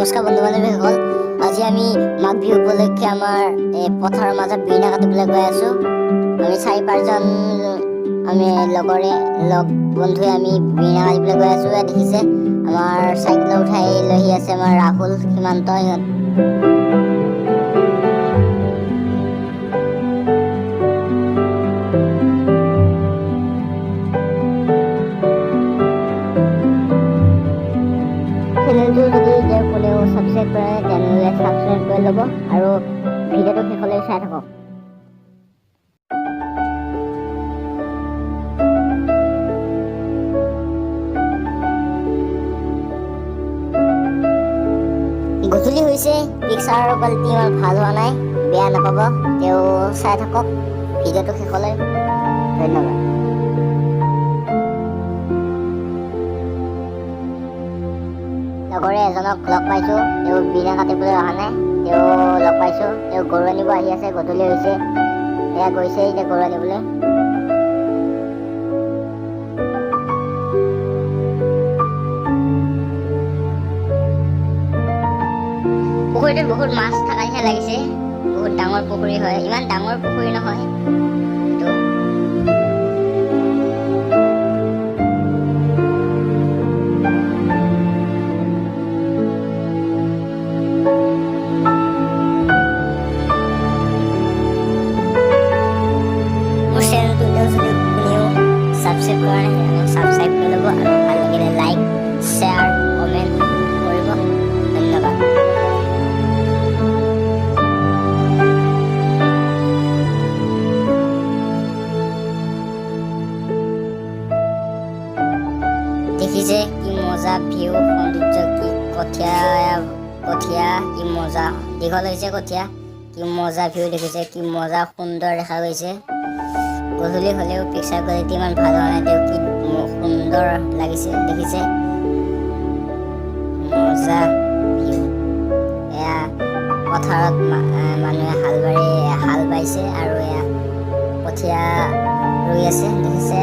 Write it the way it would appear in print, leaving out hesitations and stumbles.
নমস্কাৰ বন্ধু বান্ধৱীসকল, আজি আমি মাঘ বিহু উপলক্ষে আমাৰ পথাৰৰ মাজত বিৰিণা কাটিবলৈ গৈ আছোঁ। আমি 4-5জন আমি বন্ধুৱে আমি বিৰিণা কাটিবলৈ গৈ আছোঁ। দেখিছে আমাৰ চাইকেল উঠাই লৈ আছে আমাৰ ৰাহুল, সীমান্ত সিহঁত। চেনেলটো যদি এতিয়া কোনেও ছাবস্ক্ৰাইব কৰে তেনেহ'লে ছাবস্ক্ৰাইব কৰি ল'ব আৰু ভিডিঅ'টো শেষলৈ চাই থাকক। গধূলি হৈছে, পিকচাৰৰ কোৱালিটি ইমান ভাল হোৱা নাই, বেয়া নাপাব, তেওঁ চাই থাকক ভিডিঅ'টো শেষলৈ। ধন্যবাদ। লগৰে এজনক লগ পাইছোঁ, তেওঁ বিৰিণা কাটিবলৈ অহা নাই, তেওঁ লগ পাইছোঁ, তেওঁ গৰু আনিব আহি আছে। গধূলি হৈছে, এয়া গৈছে এতিয়া গৰু আনিবলৈ। পুখুৰীটোত বহুত মাছ থকা নিচিনা লাগিছে, বহুত ডাঙৰ পুখুৰী হয়, ইমান ডাঙৰ পুখুৰী নহয় এইটো। মোৰ চেনেলটো যদি কোনেও ছাবস্ক্ৰাইব কৰা নাই ছাবস্ক্ৰাইব কৰি ল'ব আৰু ভাল লাগিলে লাইক, শ্বেয়াৰ, কমেণ্ট কৰিব। ধন্যবাদ। দেখিছে কি মজা ভিউ, সৌন্দৰ্য, কি কঠীয়া কি মজা দীঘল হৈছে, কঠীয়া কি মজা ভিউ দেখিছে, কি মজা সুন্দৰ দেখা গৈছে। গধূলি হ'লেও পিকচাৰ কোৱালিটি ইমান ভাল হোৱা নাই, তেওঁ কি সুন্দৰ লাগিছে দেখিছে, মজা ভিউ। এয়া পথাৰত মানুহে হাল বাইছে আৰু এয়া কঠীয়া ৰুই আছে দেখিছে।